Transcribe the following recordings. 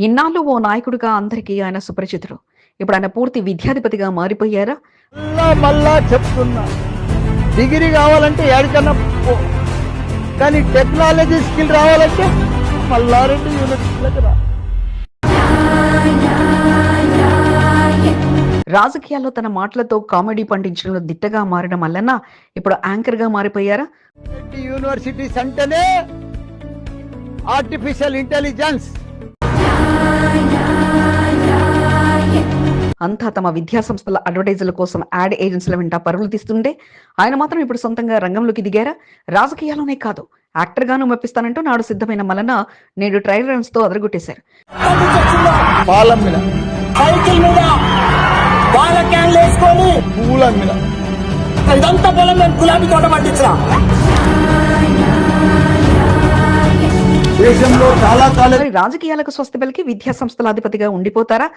ఇన్నాళ్ళు ఓ నాయకుడిగా అందరికీ ఆయన సుపరిచితుడు. ఇప్పుడు ఆయన పూర్తి విద్యాధిపతిగా మారిపోయారా? మళ్ళా చెప్తున్నా, డిగ్రీ కావాలంటే ఏడికన్నా పో, కానీ టెక్నాలజీ స్కిల్ రావాలంటే మల్లారెడ్డి యూనివర్సిటీలకు రా. రాజకీయాల్లో తన మాటలతో కామెడీ పండించడంలో దిట్టగా మారిన మల్లన్న ఇప్పుడు యాంకర్ గా మారిపోయారా? యూనివర్సిటీస్ అంటేనే ఆర్టిఫిషియల్ ఇంటెలిజెన్స్. అంతా తమ విద్యా సంస్థల అడ్వర్టైజర్ల కోసం యాడ్ ఏజెన్సీల వెంట పరుగులు తీస్తుంటే ఆయన మాత్రం ఇప్పుడు సొంతంగా రంగంలోకి దిగారా? రాజకీయాల్లోనే కాదు, యాక్టర్ గాను మెప్పిస్తానంటూ నాడు సిద్ధమైన మల్లన్న నేడు ట్రయల్ రన్స్ తో అదరగొట్టేశారు. రాజకీయాలకు స్వస్తి పలికి విద్యా సంస్థల అధిపతిగా ఉండిపోతారా,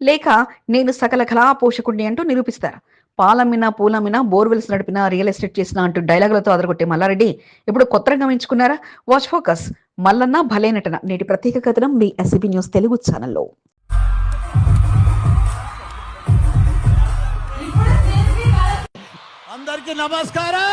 లేక నేను సకల కళా పోషకుడిని అంటూ నిరూపిస్తారా? పాలమ్మినా పూలమ్మినా బోర్వెల్స్ నడిపినా రియల్ ఎస్టేట్ చేసినా అంటూ డైలాగులతో అదరగొట్టే మల్లారెడ్డి ఇప్పుడు కొత్త రంగం ఎంచుకున్నారా? Watch focus. మల్లన్న భలే నటన నేటి ప్రత్యేక కథనం మీ ఎస్సీబీ న్యూస్ తెలుగు ఛానల్లో. అందరికీ నమస్కారం.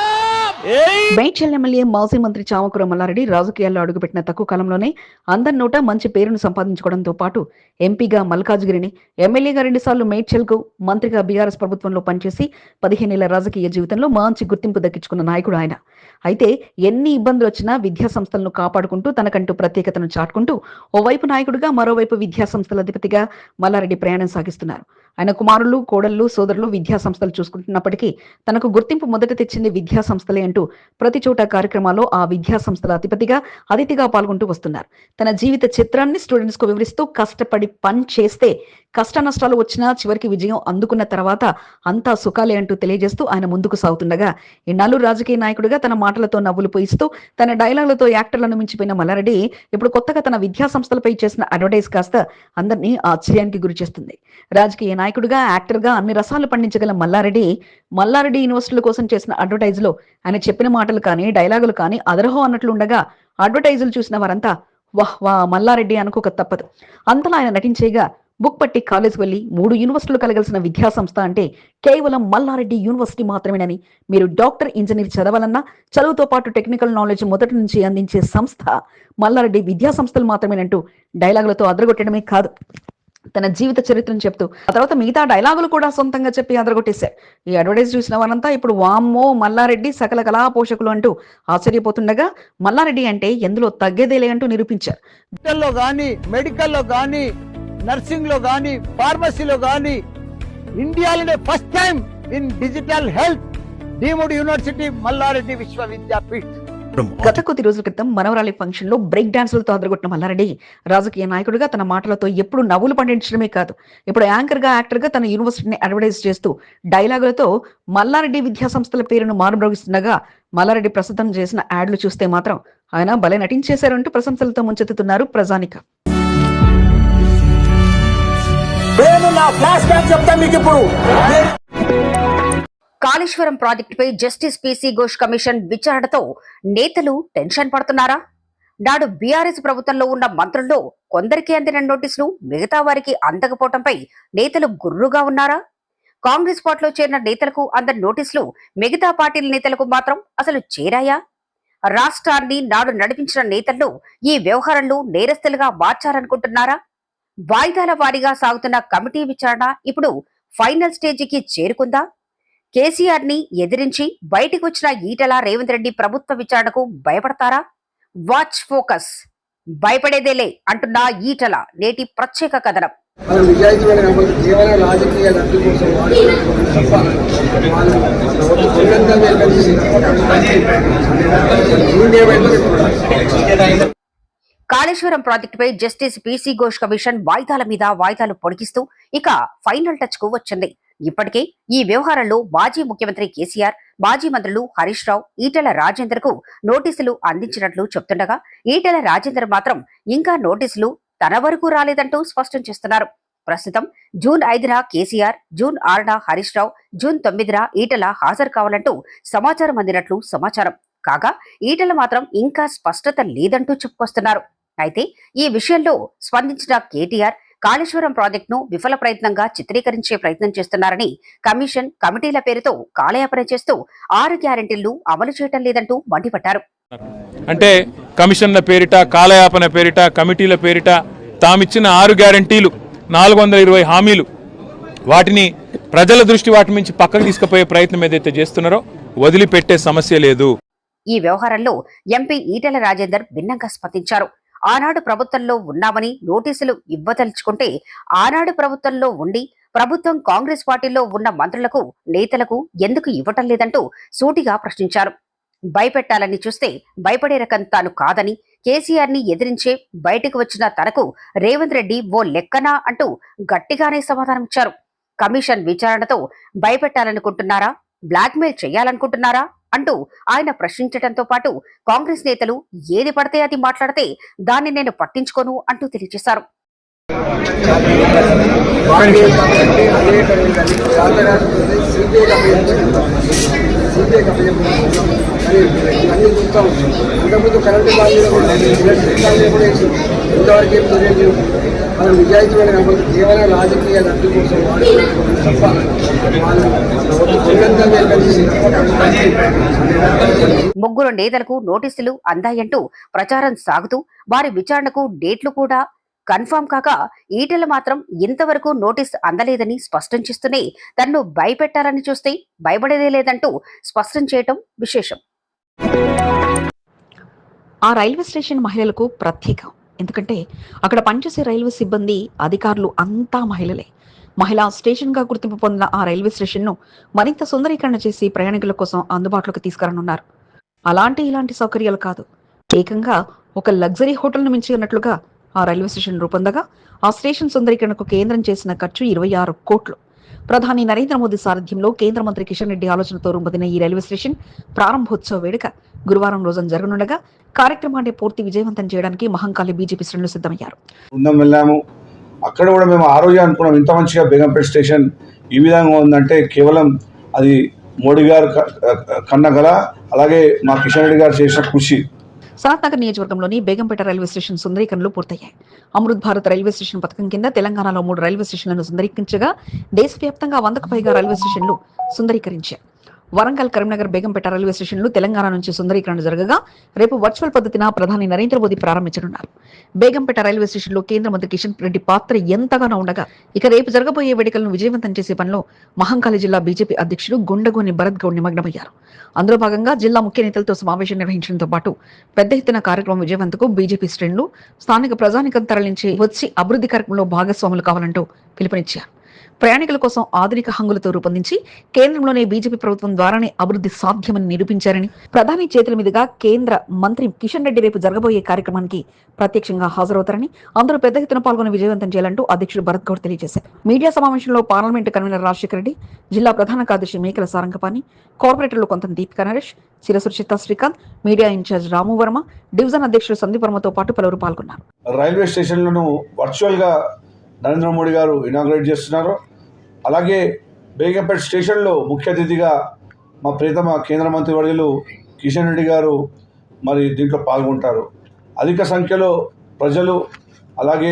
మేడ్చల్ ఎమ్మెల్యే మాజీ మంత్రి చామకూర మల్లారెడ్డి రాజకీయాల్లో అడుగుపెట్టిన తక్కువ కాలంలోనే అందరి నోట మంచి పేరును సంపాదించుకోవడంతో పాటు ఎంపీగా మల్కాజ్గిరిని, ఎమ్మెల్యేగా 2 సార్లు మేడ్చల్ కు, మంత్రిగా బీఆర్ఎస్ ప్రభుత్వంలో పనిచేసి 15 ఏళ్ల రాజకీయ జీవితంలో మంచి గుర్తింపు దక్కించుకున్న నాయకుడు ఆయన. అయితే ఎన్ని ఇబ్బందులు వచ్చినా విద్యా సంస్థలను కాపాడుకుంటూ తనకంటూ ప్రత్యేకతను చాటుకుంటూ ఓవైపు నాయకుడిగా మరోవైపు విద్యా సంస్థల అధిపతిగా మల్లారెడ్డి ప్రయాణం సాగిస్తున్నారు. ఆయన కుమారులు, కోడళ్లు, సోదరులు విద్యా సంస్థలు చూసుకుంటున్నప్పటికీ తనకు గుర్తింపు మొదట తెచ్చింది విద్యా సంస్థలే అంటూ ప్రతి చోట కార్యక్రమాల్లో ఆ విద్యా సంస్థల అతిథిగా పాల్గొంటూ వస్తున్నారు. తన జీవిత చిత్రాన్ని స్టూడెంట్స్ కు వివరిస్తూ కష్టపడి పని చేస్తే కష్ట నష్టాలు వచ్చినా చివరికి విజయం అందుకున్న తర్వాత అంతా సుఖాలే అంటూ తెలియజేస్తూ ఆయన ముందుకు సాగుతుండగా ఇన్నాళ్ళు రాజకీయ నాయకుడిగా తన మాటలతో నవ్వులు పోయిస్తూ తన డైలాగులతో యాక్టర్లను మించిపోయిన మల్లారెడ్డి ఇప్పుడు కొత్తగా తన విద్యా సంస్థలపై చేసిన అడ్వర్టైజ్ కాస్త అందరినీ ఆశ్చర్యానికి గురి చేస్తుంది. రాజకీయ నాయకుడిగా, యాక్టర్గా అన్ని రసాలు పండించగల మల్లారెడ్డి యూనివర్సిటీల కోసం చేసిన అడ్వర్టైజ్ లో ఆయన చెప్పిన మాటలు కానీ డైలాగులు కానీ అదరహో అన్నట్లు ఉండగా అడ్వర్టైజులు చూసిన వారంతా వాహ్ వా మల్లారెడ్డి అనుకోక తప్పదు. అంతలా ఆయన నటించేగా బుక్ పట్టి కాలేజ్ వెళ్లి 3 యూనివర్సిటీలు కలగలిసిన విద్యా సంస్థ అంటే కేవలం మల్లారెడ్డి యూనివర్సిటీ మాత్రమేనని, మీరు డాక్టర్, ఇంజనీర్ చదవాలన్నా చదువుతో పాటు టెక్నికల్ నాలెడ్జ్ మొదటి నుంచి అందించే సంస్థ మల్లారెడ్డి విద్యా సంస్థలు మాత్రమేనంటూ డైలాగులతో అదరగొట్టడమే కాదు, తన జీవిత చరిత్రను చెప్తూ ఆ తర్వాత మిగతా డైలాగులు కూడా సొంతంగా చెప్పి అదరగొట్టేశారు. ఈ అడ్వర్టైజ్ చూసిన వారంతా ఇప్పుడు వామ్మో మల్లారెడ్డి సకల కళా పోషకులు అంటూ ఆశ్చర్యపోతుండగా మల్లారెడ్డి అంటే ఎందులో తగ్గేదేలే అంటూ నిరూపించారు. మెడికల్లో గానీ, నర్సింగ్ లో గానీ, ఫార్మసీలో గానీ ఇండియాలోనే first time in digital health deemed university Malla Reddy Vishwavidyapeeth. గత కొద్ది రోజుల క్రితం మనవరాలి ఫంక్షన్ లో బ్రేక్ డాన్సులతో అదరగొట్టిన మల్లారెడ్డి రాజకీయ నాయకుడిగా తన మాటలతో ఎప్పుడు నవ్వులు పండించడమే కాదు, ఇప్పుడు యాంకర్ గా, యాక్టర్ గా తన యూనివర్సిటీని అడ్వర్టైజ్ చేస్తూ డైలాగులతో మల్లారెడ్డి విద్యా సంస్థల పేరును మారుమ్రోగిస్తుండగా మల్లారెడ్డి ప్రస్తుతం చేసిన యాడ్లు చూస్తే మాత్రం ఆయన భలే నటించేశారంటూ ప్రశంసలతో ముంచెత్తుతున్నారు ప్రజానిక. కాళేశ్వరం ప్రాజెక్టుపై జస్టిస్ పీసీ ఘోష్ కమిషన్ విచారణతో నేతలు టెన్షన్ పడుతున్నారా? నాడు బీఆర్ఎస్ ప్రభుత్వంలో ఉన్న మంత్రుల్లో కొందరికి అందిన నోటీసులు మిగతా వారికి అందకపోవడంపై నేతలు గుర్రుగా ఉన్నారా? కాంగ్రెస్ పార్టీలో చేరిన నేతలకు అందని నోటీసులు మిగతా పార్టీల నేతలకు మాత్రం అసలు చేరాయా? రాష్ట్రాన్ని నాడు నడిపించిన నేతలను ఈ వ్యవహారంలో నేరస్తులుగా మార్చాలనుకుంటున్నారా? వాయిదాల వారీగా సాగుతున్న కమిటీ విచారణ ఇప్పుడు ఫైనల్ స్టేజికి చేరుకుందా? కేసీఆర్ ని ఎదిరించి బయటికి వచ్చిన ఈటల, రేవంత్ రెడ్డి ప్రభుత్వ విచారణకు భయపడతారా? Watch focus. భయపడేదేలే అంటున్న ఈటల నేటి ప్రత్యేక కథనం. కాళేశ్వరం ప్రాజెక్టుపై జస్టిస్ పీసీ ఘోష్ కమిషన్ వాయిదాల మీద వాయిదాలు పొడిగిస్తూ ఇక ఫైనల్ టచ్ కు వచ్చింది. ఇప్పటికే ఈ వ్యవహారంలో మాజీ ముఖ్యమంత్రి కేసీఆర్, మాజీ మంత్రులు హరీష్ రావు, ఈటెల రాజేందర్ కు నోటీసులు అందించినట్లు చెప్తుండగా ఈటెల రాజేందర్ మాత్రం ఇంకా నోటీసులు తన వరకు రాలేదంటూ స్పష్టం చేస్తున్నారు. ప్రస్తుతం June 5న KCR, June 6న Harish Rao, June 9న Etela హాజరు కావాలంటూ సమాచారం అందినట్లు సమాచారం కాగా ఈటెల మాత్రం ఇంకా స్పష్టత లేదంటూ చెప్పుకొస్తున్నారు. అయితే ఈ విషయంలో స్పందించిన కేటీఆర్ కాళేశ్వరం ప్రాజెక్టును విఫల ప్రయత్నంగా చిత్రీకరించే ప్రయత్నం చేస్తున్నారని కమిటీల పేరుతో కాలయాపన చేస్తూ 6 గ్యారెంటీలు అమలు చేయటం లేదంటూ మండిపడ్డారు. అంటే కమిషన్ల పేరిట, కాలయాపన పేరిట, కమిటీల పేరిట తామిచ్చిన 6 గ్యారెంటీలు, 420 హామీలు, వాటిని ప్రజల దృష్టి వాటి నుంచి పక్కకు తీసుకుపోయే ప్రయత్నం ఏదైతే చేస్తున్నారో వదిలిపెట్టే సమస్య లేదు. ఈ వ్యవహారంలో ఎంపీ ఈటెల రాజేందర్ భిన్నంగా స్పందించారు. ఆనాడు ప్రభుత్వంలో ఉన్నామని నోటీసులు ఇవ్వదలుచుకుంటే ఆనాడు ప్రభుత్వంలో ఉండి ప్రభుత్వం కాంగ్రెస్ పార్టీలో ఉన్న మంత్రులకు, నేతలకు ఎందుకు ఇవ్వటం లేదంటూ సూటిగా ప్రశ్నించారు. భయపెట్టాలని చూస్తే భయపడే రకం తాను కాదని, కేసీఆర్ ని ఎదిరించే బయటకు వచ్చిన తనకు రేవంత్ రెడ్డి ఓ లెక్కనా అంటూ గట్టిగానే సమాధానమిచ్చారు. కమిషన్ విచారణతో భయపెట్టాలనుకుంటున్నారా, బ్లాక్మెయిల్ చేయాలనుకుంటున్నారా అంటూ ఆయన ప్రశ్నించడంతో పాటు కాంగ్రెస్ నేతలు ఏది పడితే అది మాట్లాడితే దాన్ని నేను పట్టించుకోను అంటూ తెలియజేశారు. కేవలం రాజకీయ లబ్ధి కోసం ముగ్గురు నేతలకు నోటీసులు అందాయంటూ ప్రచారం సాగుతూ వారి విచారణకు డేట్లు కూడా కన్ఫర్మ్ కాక ఈటెల మాత్రం ఇంతవరకు నోటీస్ అందలేదని స్పష్టం చేస్తూనే తన్ను భయపెట్టాలని చూస్తే భయపడేదే లేదంటూ స్పష్టం చేయటం విశేషం. ఆ రైల్వే స్టేషన్ మహిళలకు ప్రత్యేకం. ఎందుకంటే అక్కడ పనిచేసే రైల్వే సిబ్బంది, అధికారులు అంతా మహిళలే. మహిళా స్టేషన్ గా గుర్తింపు పొందిన ఆ రైల్వే స్టేషన్ ను మరింత సుందరీకరణ చేసి ప్రయాణికుల కోసం అందుబాటులోకి తీసుకురానున్నారు. ఇలాంటి సౌకర్యాలు కాదు, ఏకంగా ఒక లగ్జరీ హోటల్ ను మించి ఉన్నట్లుగా ఆ రైల్వే స్టేషన్ రూపొందగా ఆ స్టేషన్ సుందరీకరణకు కేంద్రం చేసిన ఖర్చు 26 కోట్లు. ప్రధాని నరేంద్ర మోదీ సారథ్యంలో కేంద్ర మంత్రి కిషన్ రెడ్డి ఆలోచనతో రూపొందిన ఈ రైల్వే స్టేషన్ ప్రారంభోత్సవ వేడుక గురువారం రోజున జరగనుండగా కార్యక్రమాన్ని పూర్తి విజయవంతం చేయడానికి మహంకాళి బీజేపీ శ్రేణులు సిద్ధమయ్యారు. అక్కడ కూడా మేము ఆ రోజే అనుకున్నాం, ఇంత మంచిగా బేగంపేట స్టేషన్ ఈ విధంగా ఉందంటే కేవలం అది మోడీ గారు కన్నగల, అలాగే మా కిషన్ రెడ్డి గారు చేసిన కృషి. సనత్ నగర్ నియోజకవర్గంలోని బేగంపేట రైల్వే స్టేషన్ సుందరీకరణలు పూర్తయ్యాయి. అమృత్ భారత్ రైల్వే స్టేషన్ పథకం కింద తెలంగాణలో 3 రైల్వే స్టేషన్లను సుందరీకరించగా దేశవ్యాప్తంగా 100కు పైగా రైల్వే స్టేషన్లు సుందరీకరించారు. వరంగల్, కరీంనగర్, బేగంపేట రైల్వే స్టేషన్లు తెలంగాణ నుంచి సుందరీకరణ జరగగా రేపు వర్చువల్ పద్ధతిన ప్రధాని నరేంద్ర మోదీ ప్రారంభించనున్నారు. బేగంపేట రైల్వే స్టేషన్లో కేంద్ర మంత్రి కిషన్ రెడ్డి పాత్ర ఎంతగానో ఉండగా ఇక రేపు జరగబోయే వేడుకలను విజయవంతం చేసే పనిలో మహంకాళి జిల్లా బీజేపీ అధ్యక్షుడు గుండగోని భరత్ గౌడ్ నిమగ్నమయ్యారు. అందులో భాగంగా జిల్లా ముఖ్య నేతలతో సమావేశం నిర్వహించడంతో పాటు పెద్ద ఎత్తున కార్యక్రమం విజయవంతకు బీజేపీ శ్రేణులు స్థానిక ప్రజానికం తరలించి వచ్చి అభివృద్ధి కార్యక్రమంలో భాగస్వాములు కావాలంటూ పిలుపునిచ్చారు. ప్రయాణికుల కోసం ఆధునిక హంగులతో రూపొందించి కేంద్రంలోనే బీజేపీ ప్రభుత్వం ద్వారానే అభివృద్ధి సాధ్యమని నిరూపించారని ప్రధాని చేతుల మీదుగా కేంద్ర మంత్రి కిషన్ రెడ్డి రేపు జరగబోయే కార్యక్రమానికి ప్రత్యక్షంగా హాజరవుతారని, అందరూ పెద్ద ఎత్తున పాల్గొని విజయవంతం చేయాలంటూ అధ్యక్షుడు భరత్ గౌడ్ తెలియజేశారు. మీడియా సమావేశంలో పార్లమెంటు కన్వీనర్ రాజశేఖర రెడ్డి, జిల్లా ప్రధాన కార్యదర్శి మేకల సారంగపాణి, కార్పొరేటర్లు కొంత దీపికా నరేష్, శిరసురు చిత్తా శ్రీకాంత్, మీడియా ఇన్ఛార్జ్ రాము వర్మ, డివిజన్ అధ్యక్షుడు సందీప్ వర్మతో పాటు పలువురు పాల్గొన్నారు. రైల్వే స్టేషన్లను వర్చువల్ గా నరేంద్ర మోడీ గారు ఇనాగ్రేట్ చేస్తున్నారు. అలాగే బేగంపేట స్టేషన్లో ముఖ్య అతిథిగా మా ప్రియతమ కేంద్ర మంత్రి వర్యులు కిషన్ రెడ్డి గారు మరి దీంట్లో పాల్గొంటారు. అధిక సంఖ్యలో ప్రజలు, అలాగే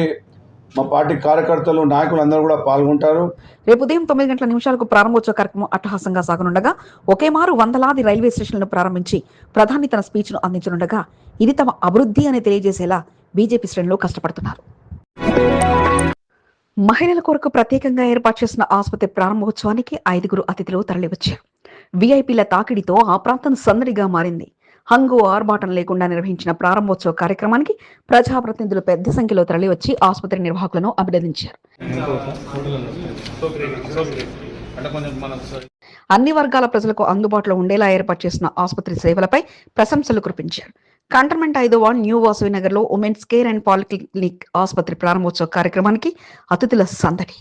మా పార్టీ కార్యకర్తలు, నాయకులు అందరూ కూడా పాల్గొంటారు. రేపు ఉదయం 9 గంటల నిమిషాలకు ప్రారంభోత్సవ కార్యక్రమం అట్టహాసంగా సాగనుండగా ఒకేమారు వందలాది రైల్వే స్టేషన్లను ప్రారంభించి ప్రధాని తన స్పీచ్ ను అందించనుండగా ఇది తమ అభివృద్ధి అని తెలియజేసేలా బీజేపీ శ్రేణులు కష్టపడుతున్నారు. మహిళల కొరకు ప్రత్యేకంగా ఏర్పాటు చేసిన ఆసుపత్రి ప్రారంభోత్సవానికి 5గురు అతిథులు తరలివచ్చారు. వీఐపీల తాకిడితో ఆ ప్రాంతం సందడిగా మారింది. హంగు ఆర్భాటం లేకుండా నిర్వహించిన ప్రారంభోత్సవ కార్యక్రమానికి ప్రజాప్రతినిధులు పెద్ద సంఖ్యలో తరలివచ్చి ఆసుపత్రి నిర్వాహకులను అభినందించారు. అన్ని వర్గాల ప్రజలకు అందుబాటులో ఉండేలా ఏర్పాటు చేసిన ఆసుపత్రి సేవలపై ప్రశంసలు కురిపించారు. కంటోన్మెంట్ 5వ న్యూ వాసవినగర్ లో ఉమెన్స్ కేర్ అండ్ పాలిక్లినిక్ ఆసుపత్రి ప్రారంభోత్సవ కార్యక్రమానికి అతిథుల సందడి.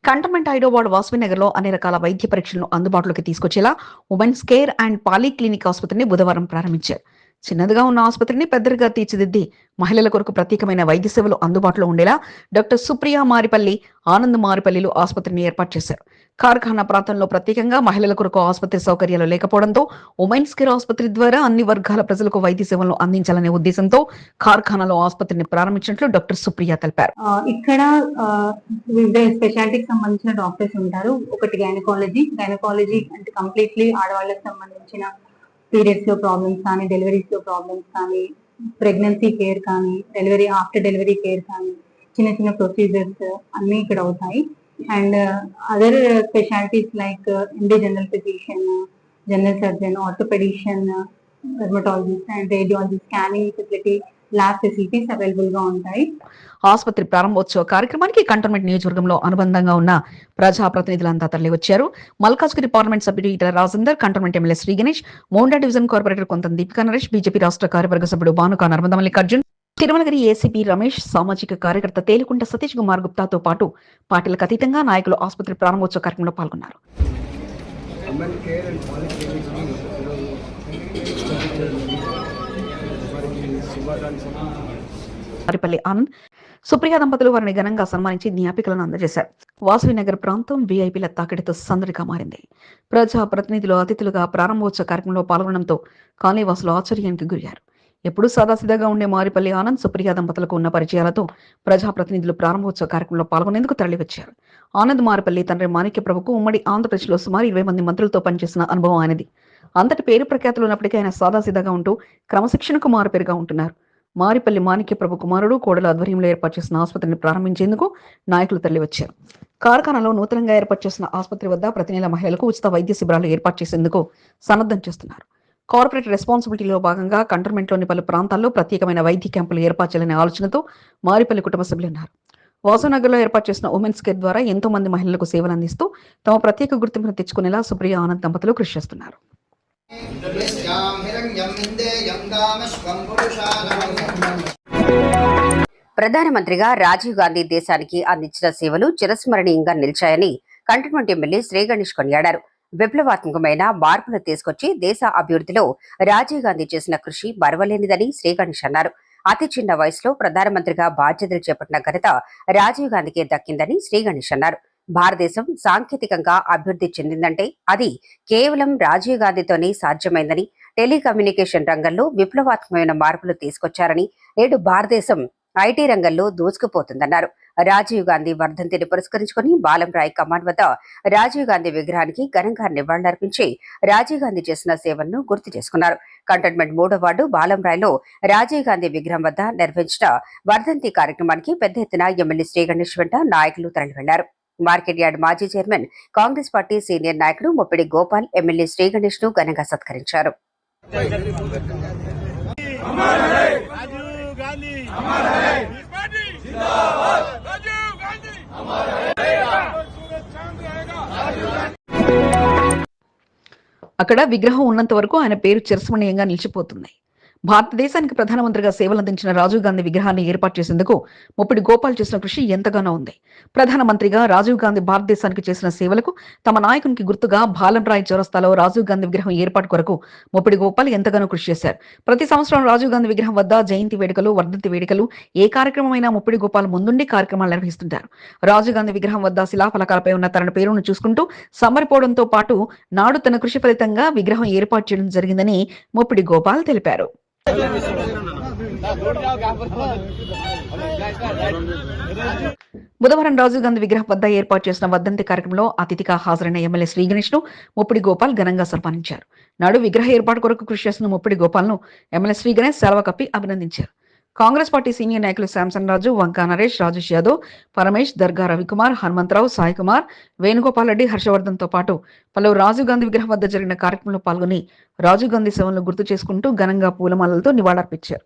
కంటోన్మెంట్ 5వ వార్డు వాసవినగర్ లో అన్ని రకాల వైద్య పరీక్షలను అందుబాటులోకి తీసుకొచ్చేలా ఉమెన్స్ కేర్ అండ్ పాలిక్లినిక్ ఆసుపత్రిని బుధవారం ప్రారంభించారు. చిన్నదిగా ఉన్న ఆసుపత్రిని పెద్దదిగా తీర్చిదిద్ది మహిళల కొరకు ప్రత్యేకమైన వైద్య సేవలు అందుబాటులో ఉండేలా డాక్టర్ సుప్రియ మారిపల్లి, ఆనంద్ మారిపల్లిలో ఆసుపత్రిని ఏర్పాటు చేశారు. కార్ఖానా ప్రాంతంలో ప్రత్యేకంగా మహిళల కొరకు ఆసుపత్రి సౌకర్యాలు లేకపోవడంతో ఉమెన్స్ కేర్ ఆసుపత్రి ద్వారా అన్ని వర్గాల ప్రజలకు వైద్య సేవలను అందించాలనే ఉద్దేశంతో కార్ఖానాలో ఆసుపత్రిని ప్రారంభించినట్లు డాక్టర్ సుప్రియ తెలిపారు. ఇక్కడ వివిధ స్పెషాలిటీకి సంబంధించిన డాక్టర్స్ ఉంటారు. ఒకటి గైనకాలజీ అంటే కంప్లీట్లీ ఆడవాళ్ళకి సంబంధించిన పీరియడ్స్ లో ప్రాబ్లమ్స్ కానీ, డెలివరీస్ లో ప్రాబ్లమ్స్ కానీ, ప్రెగ్నెన్సీ కేర్ కానీ, ఆఫ్టర్ డెలివరీ కేర్ కానీ, చిన్న చిన్న ప్రొసీజర్స్ అన్ని ఇక్కడ అవుతాయి. And other specialities like MD general physician, general surgeon, orthopaedician, dermatologist and radiology, scanning facility, lab facilities available గా ఉంటాయి. ఆసుపత్రి ప్రారంభోత్సవ కార్యక్రమానికి కంటోన్మెంట్ నియోజకవర్గంలో అనుబంధంగా ఉన్న ప్రజాప్రతినిధులంతా తరలివచ్చారు. మల్కాజ్గిరి పార్లమెంట్ సభ్యుడు Etela Rajender, cantonment MLA Sri Ganesh, Monda division corporator కొంత దీపికా నరేష్, బీజేపీ రాష్ట్ర కార్యవర్గ సభ్యుడు భానుకా నర్మద మల్లికార్జున్, తిరుమలగిరి ఏసీపీ రమేష్, సామాజిక కార్యకర్త తేలికుంట సతీష్ కుమార్ గుప్తాతో పాటు పార్టీలకు అతీతంగా నాయకులు ఆసుపత్రి ప్రారంభోత్సవ కార్యక్రమంలో పాల్గొన్నారు. మారిపల్లి ఆనంద్, సుప్రియ దంపతులు వారిని ఘనంగా సన్మానించి జ్ఞాపికలను అందజేశారు. వాసవి నగర్ ప్రాంతం వీఐపీల తాకిడితో సందడిగా మారింది. ప్రజా ప్రతినిధులు అతిథులుగా ప్రారంభోత్సవ కార్యక్రమంలో పాల్గొనడంతో కాలనీవాసులు ఆశ్చర్యానికి గురయ్యారు. ఎప్పుడూ సాదాసిదాగా ఉండే మారిపల్లి ఆనంద్, సుప్రియ దంపతులకు ఉన్న పరిచయాలతో ప్రజాప్రతినిధులు ప్రారంభోత్సవ కార్యక్రమంలో పాల్గొనేందుకు తరలివచ్చారు. ఆనంద్ మారిపల్లి తండ్రి మాణిక్య ప్రభుకు ఉమ్మడి ఆంధ్రప్రదేశ్లో సుమారు 20 మంది మంత్రులతో పనిచేసిన అనుభవం ఆయనది. అంతటి పేరు ప్రఖ్యాతులు ఉన్నప్పటికీ ఆయన సాదాసిదాగా ఉంటూ క్రమశిక్షణకు మారుపేరుగా ఉంటున్నారు. మారిపల్లి మాణిక్య ప్రభు కుమారుడు కోడల ఆధ్వర్యంలో ఏర్పాటు చేసిన ఆసుపత్రిని ప్రారంభించేందుకు నాయకులు తరలివచ్చారు. కార్ఖానాలో నూతనంగా ఏర్పాటు చేసిన ఆసుపత్రి వద్ద ప్రతి నెల మహిళలకు ఉచిత వైద్య శిబిరాలు ఏర్పాటు చేసేందుకు సన్నద్ధం చేస్తున్నారు. కార్పొరేట్ రెస్పాన్సిబిలిటీలో భాగంగా కంటోన్మెంట్లోని పలు ప్రాంతాల్లో ప్రత్యేకమైన వైద్య క్యాంపులు ఏర్పాటు చేయాలనే ఆలోచనతో మారిపల్లి కుటుంబ సభ్యులున్నారు. వాసవనగర్లో ఏర్పాటు చేసిన ఉమెన్స్ కేర్ ద్వారా ఎంతో మంది మహిళలకు సేవలు అందిస్తూ తమ ప్రత్యేక గుర్తింపును తెచ్చుకునేలా సుప్రియ ఆనంద్ దంపతులు కృషి చేస్తున్నారు. ప్రధానమంత్రిగా రాజీవ్ గాంధీ దేశానికి అందించిన సేవలు చిరస్మరణీయంగా నిలిచాయని కంటోన్మెంట్ ఎమ్మెల్యే శ్రీగణేష్ కొనియాడారు. విప్లవాత్మకమైన మార్పులు తీసుకొచ్చి దేశ అభివృద్ధిలో రాజీవ్ గాంధీ చేసిన కృషి మరవలేనిదని శ్రీగణేష్ అన్నారు. అతి చిన్న వయసులో ప్రధానమంత్రిగా బాధ్యతలు చేపట్టిన ఘనత రాజీవ్ గాంధీకే దక్కిందని శ్రీగణేష్ అన్నారు. భారతదేశం సాంకేతికంగా అభివృద్ధి చెందిందంటే అది కేవలం రాజీవ్ గాంధీతోనే సాధ్యమైందని, టెలికమ్యూనికేషన్ రంగంలో విప్లవాత్మకమైన మార్పులు తీసుకొచ్చారని, నేడు భారతదేశం ఐటీ రంగంలో దూసుకుపోతుందన్నారు. రాజీవ్ గాంధీ వర్ధంతిని పురస్కరించుకుని బాలంరాయ్ కమాండ్ వద్ద రాజీవ్ గాంధీ విగ్రహానికి ఘనంగా నివాళులర్పించి రాజీవ్ గాంధీ చేసిన సేవలను గుర్తు చేసుకున్నారు. కంటోన్మెంట్ 3వ వార్డు బాలంరాయ్లో రాజీవ్ గాంధీ విగ్రహం వద్ద నిర్వహించిన వర్ధంతి కార్యక్రమానికి పెద్ద ఎత్తున ఎమ్మెల్యే శ్రీగణేష్ వెంట నాయకులు తరలి వెళ్లారు. మార్కెట్ యార్డ్ మాజీ చైర్మన్, కాంగ్రెస్ పార్టీ సీనియర్ నాయకుడు ముప్పిడి గోపాల్ ఎమ్మెల్యే శ్రీగణేష్ ను ఘనంగా సత్కరించారు. అక్కడ విగ్రహం ఉన్నంత వరకు ఆయన పేరు చిరస్మరణీయంగా నిలిచిపోతుంది. భారతదేశానికి ప్రధానమంత్రిగా సేవలందించిన రాజీవ్ గాంధీ విగ్రహాన్ని ఏర్పాటు చేసేందుకు ముప్పిడి గోపాల్ చేసిన కృషి ఎంతగానో ఉంది. ప్రధానమంత్రిగా రాజీవ్ గాంధీ భారతదేశానికి చేసిన సేవలకు తమ నాయకునికి గుర్తుగా బాలంరాయ్ చౌరస్తాలో రాజీవ్ గాంధీ విగ్రహం ఏర్పాటు కొరకు ముప్పిడి గోపాల్ ఎంతగానో కృషి చేశారు. ప్రతి సంవత్సరం రాజీవ్ గాంధీ విగ్రహం వద్ద జయంతి వేడుకలు, వర్ధంతి వేడుకలు, ఏ కార్యక్రమమైనా ముప్పిడి గోపాల్ ముందుండి కార్యక్రమాలు నిర్వహిస్తుంటారు. రాజీవ్ గాంధీ విగ్రహం వద్ద శిలాఫలకాలపై ఉన్న తన పేరును చూసుకుంటూ సంబరిపోవడంతో పాటు నాడు తన కృషి ఫలితంగా విగ్రహం ఏర్పాటు చేయడం జరిగిందని ముప్పిడి గోపాల్ తెలిపారు. బుధవారం రాజీవ్ గాంధీ విగ్రహం వద్ద ఏర్పాటు చేసిన వర్ధంతి కార్యక్రమంలో అతిథిగా హాజరైన ఎమ్మెల్యే శ్రీగణేష్ ను ముప్పిడి గోపాల్ ఘనంగా సన్మానించారు. నాడు విగ్రహ ఏర్పాటు కొరకు కృషి చేసిన ముప్పిడి గోపాల్ ను ఎమ్మెల్యే శ్రీగణేష్ సెలవు కప్పి అభినందించారు. కాంగ్రెస్ పార్టీ సీనియర్ నాయకులు శాంసన్ రాజు, వంకా నరేష్, రాజేష్ యాదవ్, పరమేష్, దర్గా రవికుమార్, హనుమంతరావు, సాయి కుమార్, వేణుగోపాల్ రెడ్డి, హర్షవర్ధన్ తో పాటు పలువురు రాజీవ్ గాంధీ విగ్రహం వద్ద జరిగిన కార్యక్రమంలో పాల్గొని రాజీవ్ గాంధీ సేవలను గుర్తు చేసుకుంటూ ఘనంగా పూలమాలలతో నివాళులర్పించారు.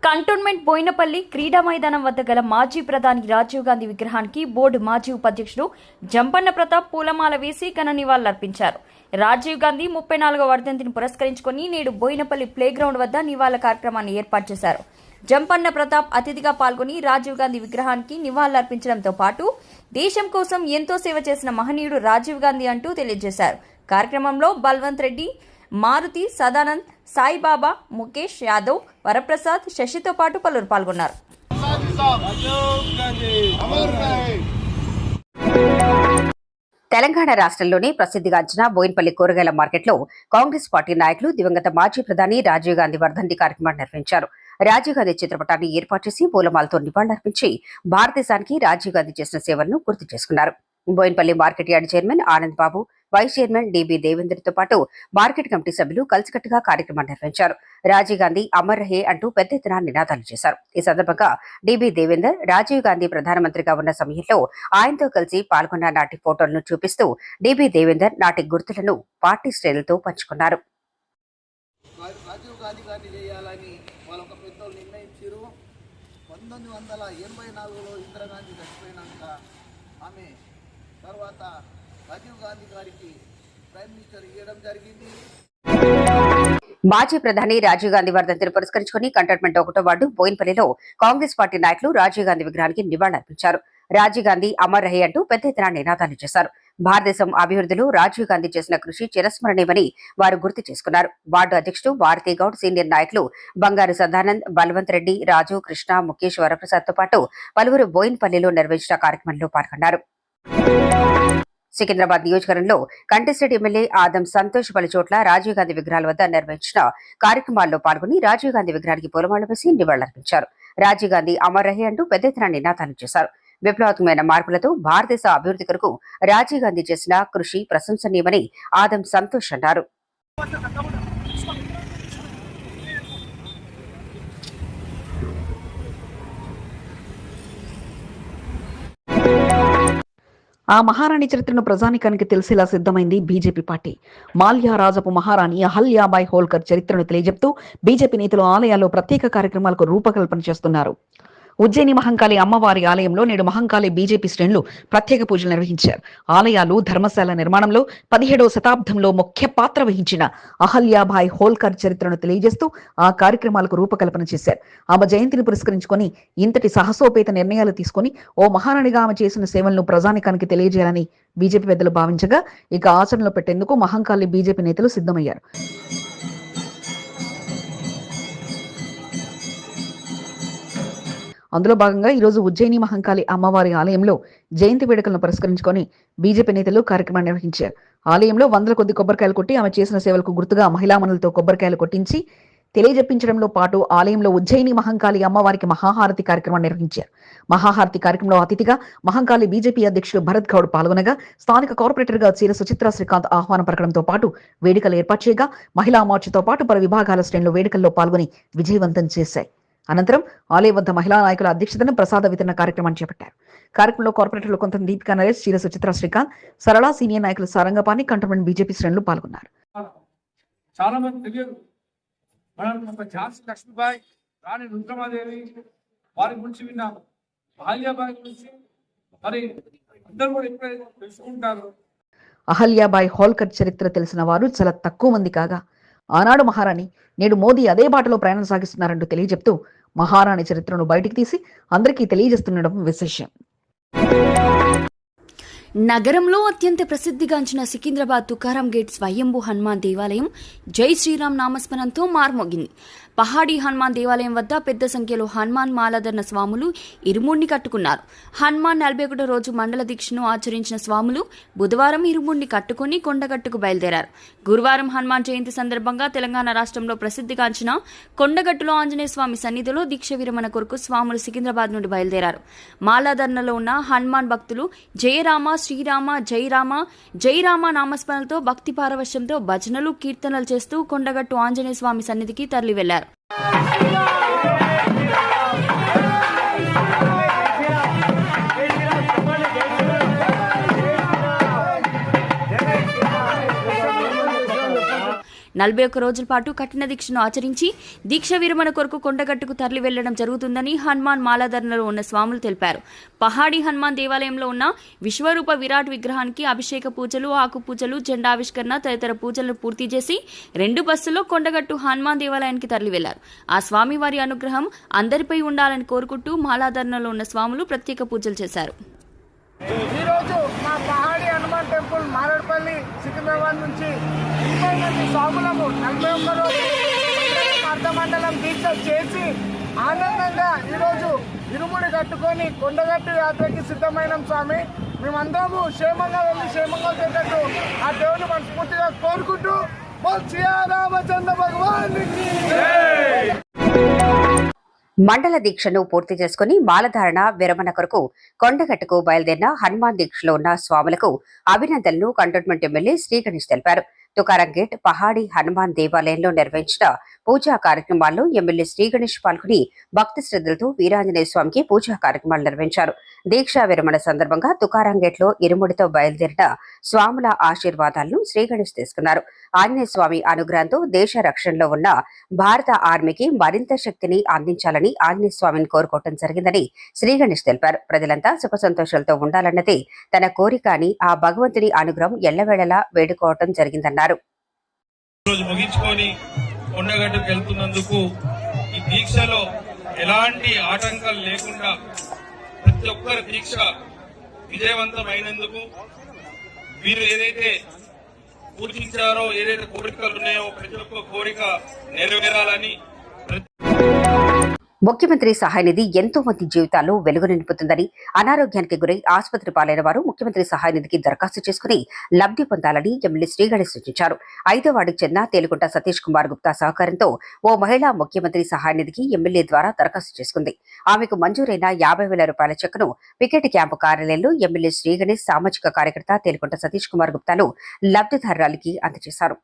కంటోన్మెంట్ బోయినపల్లి క్రీడా మైదానం వద్ద గల మాజీ ప్రధాని రాజీవ్ గాంధీ విగ్రహానికి బోర్డు మాజీ ఉపాధ్యక్షుడు జంపన్న ప్రతాప్ పూలమాల వేసి ఘన నివాళులర్పించారు. రాజీవ్ గాంధీ 34వ వర్ధంతిని పురస్కరించుకుని నేడు బోయినపల్లి ప్లే గ్రౌండ్ వద్ద నివాళుల కార్యక్రమాన్ని ఏర్పాటు చేశారు. జంపన్న ప్రతాప్ అతిథిగా పాల్గొని రాజీవ్ గాంధీ విగ్రహానికి నివాళులర్పించడంతో పాటు దేశం కోసం ఎంతో సేవ చేసిన మహనీయుడు రాజీవ్ గాంధీ అంటూ తెలియజేశారు. కార్యక్రమంలో బల్వంత్ రెడ్డి, మారుతి, సదానంద్, సాయిబాబా, ముఖేష్ యాదవ్, వరప్రసాద్, శశితో పాటు పలువురు పాల్గొన్నారు. తెలంగాణ రాష్ట్రంలోని ప్రసిద్ధిగాంచిన బోయిన్పల్లి కూరగాయల మార్కెట్లో కాంగ్రెస్ పార్టీ నాయకులు దివంగత మాజీ ప్రధాని రాజీవ్ గాంధీ వర్ధంతి కార్యక్రమాన్ని నిర్వహించారు. రాజీవ్ గాంధీ చిత్రపటాన్ని ఏర్పాటు చేసి పూలమాలతో నివాళులర్పించి భారతదేశానికి రాజీవ్ గాంధీ చేసిన సేవలను గుర్తు చేసుకున్నారు. Bowenpally market yard chairman Anand Babu, vice chairman DB దేవేందర్తో పాటు మార్కెట్ కమిటీ సభ్యులు కలిసికట్టుగా కార్యక్రమాన్ని నిర్వహించారు. రాజీవ్ గాంధీ అమర్ రహే అంటూ పెద్ద ఎత్తున నినాదాలు చేశారు. ఈ సందర్భంగా డిబి దేవేందర్ రాజీవ్ గాంధీ ప్రధానమంత్రిగా ఉన్న సమయంలో ఆయనతో కలిసి పాల్గొన్న నాటి ఫోటోలను చూపిస్తూ డిబి దేవేందర్ నాటి గుర్తులను పార్టీ శ్రేణులతో పంచుకున్నారు. రాజీవ్ గాంధీ గారిని చేయాలని వాళ్ళు ఒక పెద్ద నిర్ణయించారు. 1984లో ఇందిరాగాంధీ చచ్చిపోయినాక ఆమె తర్వాత రాజీవ్ గాంధీ గారికి ప్రైమ్ మినిస్టర్ ఇవ్వడం జరిగింది. మాజీ ప్రధాని రాజీవ్ గాంధీ వర్ధంతిని పురస్కరించుకుని కంటోన్మెంట్ 1వ వార్డు బోయిన్పల్లిలో కాంగ్రెస్ పార్టీ నాయకులు రాజీవ్ గాంధీ విగ్రహానికి నివాళులర్పించారు. రాజీవ్ గాంధీ అమర్ రహే అంటూ పెద్ద ఎత్తున నినాదాలు చేశారు. భారతదేశం అభివృద్ధిలో రాజీవ్ గాంధీ చేసిన కృషి చిరస్మరణీయమని వారు గుర్తు చేసుకున్నారు. వార్డు అధ్యక్షుడు భారతీ గౌడ్, సీనియర్ నాయకులు బంగారు సదానంద్, బల్వంత్ రెడ్డి, రాజు, కృష్ణ, ముఖేష్, వరప్రసాద్ తో పాటు పలువురు బోయిన్పల్లిలో నిర్వహించిన కార్యక్రమంలో పాల్గొన్నారు. సికింద్రాబాద్ నియోజకవర్గంలో కంటెస్టెడ్ ఎమ్మెల్యే ఆదం సంతోష్ పలు చోట్ల రాజీవ్ గాంధీ విగ్రహాల వద్ద నిర్వహించిన కార్యక్రమాల్లో పాల్గొని రాజీవ్ గాంధీ విగ్రహానికి పూలమాలలు వేసి నివాళులర్పించారు. రాజీవ్ గాంధీ అమర్ రహే అంటూ పెద్ద ఎత్తున నినాదాలు చేశారు. విప్లవాత్మకమైన మార్పులతో భారతదేశ అభివృద్ధి కొరకు రాజీవ్ గాంధీ చేసిన కృషి ప్రశంసనీయమని ఆదం సంతోష్ అన్నారు. ఆ మహారాణి చరిత్రను ప్రజానికానికి తెలిసేలా సిద్ధమైంది బీజేపీ పార్టీ. మాల్యా రాజపు మహారాణి అహల్యాబాయ్ హోల్కర్ చరిత్రను తెలియజెప్తూ బీజేపీ నేతలు ఆలయాల్లో ప్రత్యేక కార్యక్రమాలకు రూపకల్పన చేస్తున్నారు. ఉజ్జయిని మహంకాళి అమ్మవారి ఆలయంలో నేడు మహంకాళి బీజేపీ శ్రేణులు ప్రత్యేక పూజలు నిర్వహించారు. ఆలయాలు, ధర్మశాల నిర్మాణంలో 17వ శతాబ్దంలో ముఖ్య పాత్ర వహించిన అహల్యాబాయ్ హోల్కర్ చరిత్రను తెలియజేస్తూ ఆ కార్యక్రమాలకు రూపకల్పన చేశారు. ఆమె జయంతిని పురస్కరించుకొని ఇంతటి సాహసోపేత నిర్ణయాలు తీసుకుని ఓ మహారాణిగా ఆమె చేసిన సేవలను ప్రజానికానికి తెలియజేయాలని బీజేపీ పెద్దలు భావించగా ఇక ఆచరణలో పెట్టేందుకు మహంకాళి బీజేపీ నేతలు సిద్ధమయ్యారు. అందులో భాగంగా ఈరోజు ఉజ్జయిని మహంకాళి అమ్మవారి ఆలయంలో జయంతి వేడుకలను పురస్కరించుకొని బీజేపీ నేతలు కార్యక్రమాన్ని నిర్వహించారు. ఆలయంలో వందల కొద్ది కొబ్బరికాయలు కొట్టి ఆమె చేసిన సేవలకు గుర్తుగా మహిళామణులతో కొబ్బరికాయలు కొట్టించి తెలియజెప్పించడంలో పాటు ఆలయంలో ఉజ్జయిని మహంకాళి అమ్మవారికి మహాహారతి కార్యక్రమాన్ని నిర్వహించారు. మహాహారతి కార్యక్రమంలో అతిథిగా మహంకాళి బీజేపీ అధ్యక్షుడు భరత్ గౌడ్ పాల్గొనగా స్థానిక కార్పొరేటర్గా చీర సుచిత్ర శ్రీకాంత్ ఆహ్వానం పలకడంతో పాటు వేడుకలు ఏర్పాటు చేయగా మహిళా మార్చితో పాటు పలు విభాగాల శ్రేణులు వేడుకల్లో పాల్గొని విజయవంతం చేశాయి. అనంతరం ఆలయ వద్ద మహిళా నాయకుల అధ్యక్షతన ప్రసాద వితరణ కార్యక్రమాన్ని చేపట్టారు. కార్యక్రమంలో కార్పొరేటర్లు కొంత దీపికా నరేష్, చీర సుచిత్ర శ్రీకాంత్, సరళ, సీనియర్ నాయకులు సారంగపాణి, కంటోన్మెంట్ బీజేపీ శ్రేణులు పాల్గొన్నారు. చాలా మంది తెలియదు. మనం ఒక ఝాన్సీ లక్ష్మీబాయి, రాణి రుద్రమాదేవి వారి గురించి విన్నాము. అహల్యాబాయి గురించి మరి అందరూ కూడా ఎప్పుడైతే తెలుసుకుంటారు. అహల్యాబాయ్ హోల్కర్ చరిత్ర తెలిసిన వారు చాలా తక్కువ మంది కాగా ఆనాడు మహారాణి, నేడు మోదీ అదే బాటలో ప్రయాణం సాగిస్తున్నారంటూ తెలియజెప్తూ మహారాణి చరిత్రను బయటికి తీసి అందరికీ తెలియజేస్తుండడం విశేషం. నగరంలో అత్యంత ప్రసిద్ధిగాంచిన సికింద్రాబాద్ తుకారాం గేట్ స్వయంభూ హనుమాన్ దేవాలయం జై శ్రీరామ్ నామస్మరణంతో మార్మోగింది. పహాడీ హనుమాన్ దేవాలయం వద్ద పెద్ద సంఖ్యలో హనుమాన్ మాలాధరణ స్వాములు ఇరుముడిని కట్టుకున్నారు. హనుమాన్ 41వ రోజు మండల దీక్షను ఆచరించిన స్వాములు బుధవారం ఇరుముడిని కట్టుకుని కొండగట్టుకు బయలుదేరారు. గురువారం హనుమాన్ జయంతి సందర్భంగా తెలంగాణ రాష్ట్రంలో ప్రసిద్ధిగాంచిన కొండగట్టులో ఆంజనేయ స్వామి సన్నిధిలో దీక్ష విరమణ కొరకు స్వాములు సికింద్రాబాద్ నుండి బయలుదేరారు. మాలాధరణలో ఉన్న హనుమాన్ భక్తులు జయరామ, శ్రీరామ, జయరామ, జయరామ నామస్మరణతో భక్తి పారవశ్యంతో భజనలు, కీర్తనలు చేస్తూ కొండగట్టు ఆంజనేయ స్వామి సన్నిధికి తరలి వెళ్లారు. 41 రోజుల పాటు కఠిన దీక్షను ఆచరించి దీక్ష విరమణ కొరకు కొండగట్టుకు తరలి వెళ్లడం జరుగుతుందని హనుమాన్ మాలాధరణలో ఉన్న స్వాములు తెలిపారు. పహాడీ హనుమాన్ దేవాలయంలో ఉన్న విశ్వరూప విరాట్ విగ్రహానికి అభిషేక పూజలు, ఆకు పూజలు, జెండావిష్కరణ తదితర పూజలను పూర్తి చేసి 2 బస్సుల్లో కొండగట్టు హనుమాన్ దేవాలయానికి తరలి వెళ్లారు. ఆ స్వామివారి అనుగ్రహం అందరిపై ఉండాలని కోరుకుంటూ మాలాధరణలో ఉన్న స్వాములు ప్రత్యేక పూజలు చేశారు. ఈరోజు మా పహాడి హనుమాన్ టెంపుల్ మారేడుపల్లి సికింద్రాబాద్ నుంచి 30 మంది స్వాములము 41 రోజు అర్ధమండలం దీక్ష చేసి ఆనందంగా ఈరోజు ఇరుముడి కట్టుకొని కొండగట్టు యాత్రకి సిద్ధమైన స్వామి. మేమందరము క్షేమంగా వెళ్ళి క్షేమంగా వచ్చేటట్టు ఆ దేవుని మనస్ఫూర్తిగా కోరుకుంటూ శ్రీరామచంద్ర భగవానికి మండల దీక్షను పూర్తి చేసుకుని మాలధారణ విరమణ కొరకు కొండగట్టుకు బయలుదేరిన హనుమాన్ దీక్షలో ఉన్న స్వాములకు అభినందనలు కంటోన్మెంట్ ఎమ్మెల్యే శ్రీ గణేష్ తెలిపారు. తుకారం గేట్ పహాడీ హనుమాన్ దేవాలయంలో నిర్వహించిన పూజా కార్యక్రమాల్లో ఎమ్మెల్యే శ్రీ గణేష్ పాల్గొని భక్తి శ్రద్ధలతో వీరాంజనేయ స్వామికి పూజా కార్యక్రమాలు నిర్వహించారు. దీక్షా విరమణ సందర్భంగా తుకారం గేట్ లో ఇరుముడితో బయలుదేరిన స్వాముల ఆశీర్వాదాలను శ్రీ గణేష్ తీసుకున్నారు. ఆంజనేయ స్వామి అనుగ్రహంతో దేశ రక్షణలో ఉన్న భారత ఆర్మీకి మరింత శక్తిని అందించాలని ఆంజనేయ స్వామిని కోరుకోవడం జరిగిందని శ్రీ గణేష్ తెలిపారు. ప్రజలంతా సుఖ సంతోషాలతో ఉండాలన్నదే తన కోరిక అని ఆ భగవంతుని అనుగ్రహం ఎల్లవేళలా వేడుకోవటం జరిగిందన్నారు. ముగించుకొని కొండగట్టుకు వెళ్తున్నందుకు ఈ దీక్షలో ఎలాంటి ఆటంకాలు లేకుండా ప్రతి ఒక్కరి దీక్ష విజయవంతమైనందుకు వీరు ఏదైతే పూజించారో, ఏదైతే కోరికలు ఉన్నాయో ప్రతి ఒక్క కోరిక నెరవేరాలని ముఖ్యమంత్రి సహాయ నిధి ఎంతో మంది జీవితాల్లో వెలుగు నింపుతుందని, అనారోగ్యానికి గురై ఆసుపత్రి పాలైన వారు ముఖ్యమంత్రి సహాయ నిధికి దరఖాస్తు చేసుకుని లబ్ధి పొందాలని ఎమ్మెల్యే శ్రీ గణేష్ సూచించారు. 5వ వార్డుకు చెందిన తేలుకుంట సతీష్ కుమార్ గుప్తా సహకారంతో ఓ మహిళ ముఖ్యమంత్రి సహాయ నిధికి ఎమ్మెల్యే ద్వారా దరఖాస్తు చేసుకుంది. ఆమెకు మంజూరైన 50,000 రూపాయల చెక్కును పికెట్ క్యాంపు కార్యాలయంలో ఎమ్మెల్యే శ్రీ గణేష్ సామాజిక కార్యకర్త తేలుకుంట సతీష్ కుమార్ గుప్తాను లబ్ధిదారురాలికి అందజేశారు.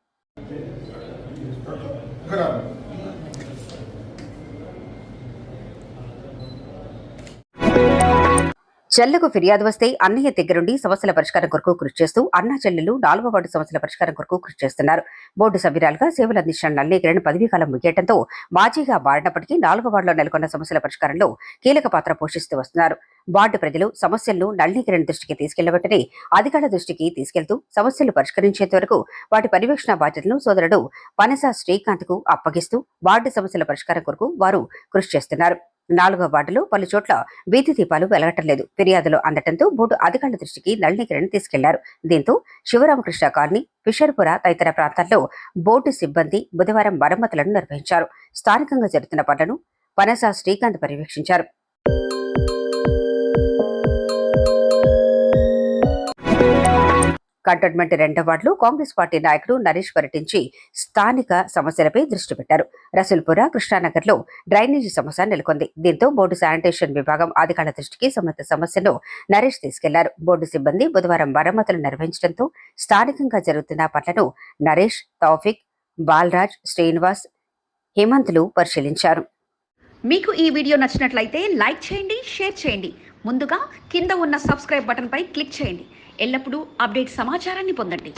చెల్లకు ఫిర్యాదు వస్తే అన్నయ్య దగ్గరుండి సమస్యల పరిష్కారం కొరకు కృషి చేస్తూ అన్నా చెల్లెలు 4వ వార్డు సమస్యల పరిష్కారం కొరకు కృషి చేస్తున్నారు. బోర్డు సభ్యురాలుగా సేవలు అందించిన నల్లి కిరణ్ పదవీకాలం ముగియటంతో మాజీగా మారినప్పటికీ 4వ వార్డులో నెలకొన్న సమస్యల పరిష్కారంలో కీలక పాత్ర పోషిస్తూ వస్తున్నారు. వార్డు ప్రజలు సమస్యలను నల్లి కిరణ్ దృష్టికి తీసుకెళ్లబట్టని అధికారుల దృష్టికి తీసుకెళ్తూ సమస్యలు పరిష్కరించేంత వరకు వాటి పర్యవేక్షణ బాధ్యతలను సోదరుడు పనస శ్రీకాంత్ కు అప్పగిస్తూ వార్డు సమస్యల పరిష్కారం కొరకు వారు కృషి చేస్తున్నారు. 4వ వార్డులో పలు చోట్ల వీధి దీపాలు వెలగటం లేదు. ఫిర్యాదులు అందటంతో బోర్డు అధికారుల దృష్టికి నల్లి కిరణ్ తీసుకెళ్లారు. దీంతో శివరామకృష్ణ కాలనీ, ఫిషర్పుర తదితర ప్రాంతాల్లో బోర్డు సిబ్బంది బుధవారం మరమ్మతులను నిర్వహించారు. స్థానికంగా జరుగుతున్న పనులను పనస శ్రీకాంత్ పర్యవేక్షించారు. కంటోన్మెంట్ 2వ వార్డులో కాంగ్రెస్ పార్టీ నాయకుడు నరేష్ పర్యటించి స్థానిక సమస్యలపై దృష్టి పెట్టారు. రసూల్పుర, కృష్ణానగర్లో డ్రైనేజీ సమస్య నెలకొంది. దీంతో బోర్డు శానిటేషన్ విభాగం అధికారుల దృష్టికి సమస్యను నరేష్ తీసుకెళ్లారు. బోర్డు సిబ్బంది బుధవారం మరమ్మతులు నిర్వహించడంతో స్థానికంగా జరుగుతున్న పనులను నరేష్, తౌఫిక్, బాలరాజ్, శ్రీనివాస్, హేమంత్లు పరిశీలించారు. మీకు ఈ వీడియో నచ్చినట్లయితే లైక్ చేయండి, షేర్ చేయండి. ముందుగా కింద ఉన్న సబ్స్క్రైబ్ బటన్ పై క్లిక్ చేయండి. ఎల్లప్పుడూ అప్డేట్ సమాచారాన్ని పొందండి.